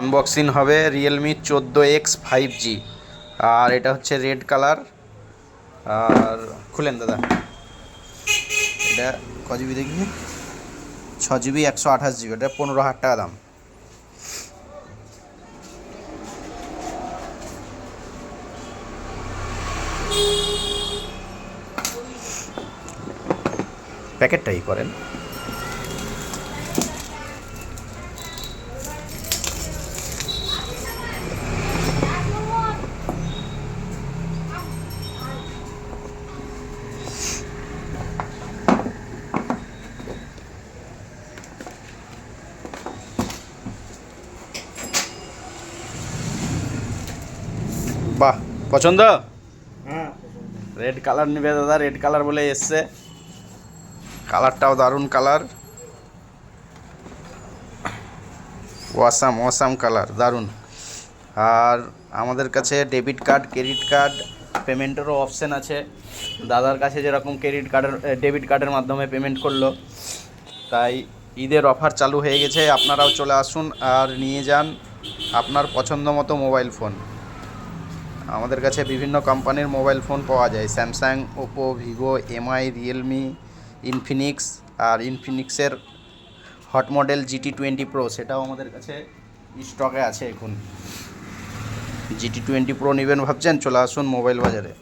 Unboxing হবে Realme 14X 5G। আর এটা হচ্ছে রেড কালার। আর খুলেন দাদা, এটা ক জিবি দেখি? 6 জিবি 128 জিবি। এটা 15,000 টাকা দাম। প্যাকেটটাই করেন। বাহ, পছন্দ? রেড কালার নেবে দাদা, রেড কালার বলে এসছে। কালারটাও দারুণ কালার, ওয়াসাম ওয়াসাম কালার, দারুণ। আর আমাদের কাছে ডেবিট কার্ড, ক্রেডিট কার্ড পেমেন্টেরও অপশান আছে। দাদার কাছে যেরকম ডেবিট কার্ডের মাধ্যমে পেমেন্ট করলো, তাই ঈদের অফার চালু হয়ে গেছে। আপনারাও চলে আসুন আর নিয়ে যান আপনার পছন্দ মতো মোবাইল ফোন। আমাদের কাছে বিভিন্ন কোম্পানির মোবাইল ফোন পাওয়া যায়, Samsung, Oppo, Vivo, Mi, Realme, Infinix. আর ইনফিনিক্সের হট মডেল GT20 প্রো, সেটাও আমাদের কাছে স্টকে আছে এখন। GT20 প্রো নেবেন ভাবছেন? চলে আসুন মোবাইল বাজারে।